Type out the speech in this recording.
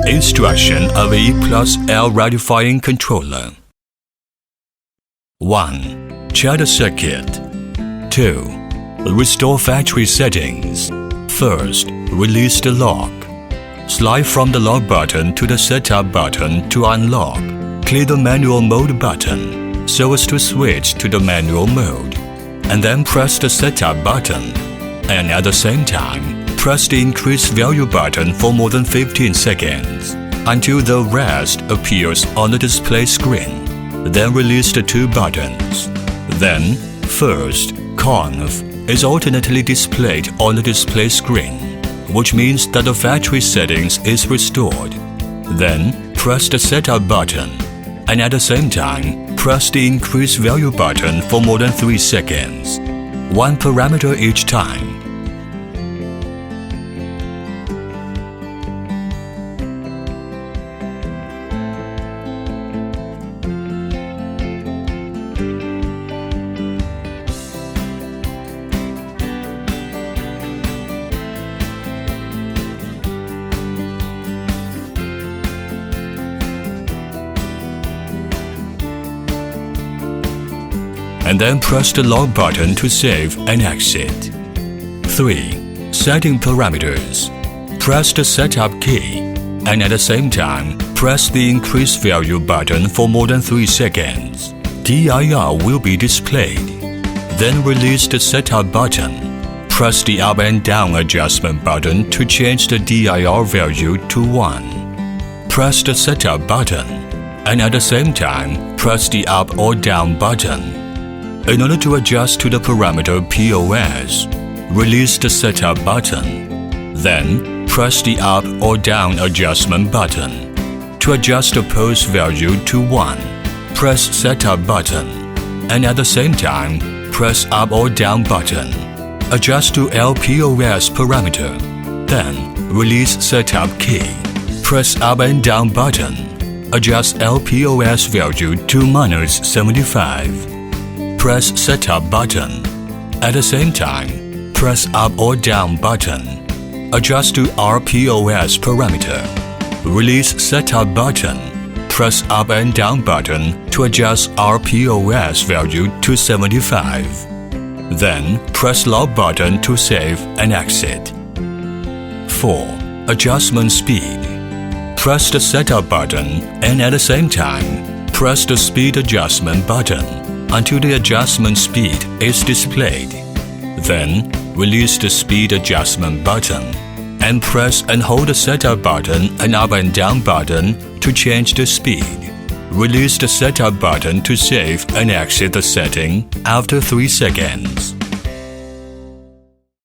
Instruction of E+L rectifying controller. 1. Check the circuit. 2. Restore factory settings. First, release the lock. Slide from the lock button to the setup button to unlock. Click the manual mode button so as to switch to the manual mode, and then press the setup button. And at the same time, press the increase value button for more than 15 seconds until the rest appears on the display screen. Then release the two buttons. Then, first, conf is alternately displayed on the display screen, which means that the factory settings is restored. Then, press the setup button, and at the same time, press the increase value button for more than 3 seconds, one parameter each time. And then press the lock button to save and exit. 3. Setting parameters. Press the setup key, and at the same time, press the increase value button for more than 3 seconds. DIR will be displayed. Then release the setup button. Press the up and down adjustment button to change the DIR value to 1. Press the setup button, and at the same time, press the up or down button. In order to adjust to the parameter POS, release the setup button. Then, press the up or down adjustment button. To adjust the pose value to 1, press setup button, and at the same time, press up or down button. Adjust to LPOS parameter. Then, release setup key. Press up and down button. Adjust LPOS value to -75. Press setup button. At the same time, press up or down button. Adjust to RPOS parameter. Release setup button. Press up and down button to adjust RPOS value to 75. Then, press lock button to save and exit. 4. Adjustment speed. Press the setup button and at the same time, press the speed adjustment button until the adjustment speed is displayed. Then, release the speed adjustment button and press and hold the setup button and up and down button to change the speed. Release the setup button to save and exit the setting after 3 seconds.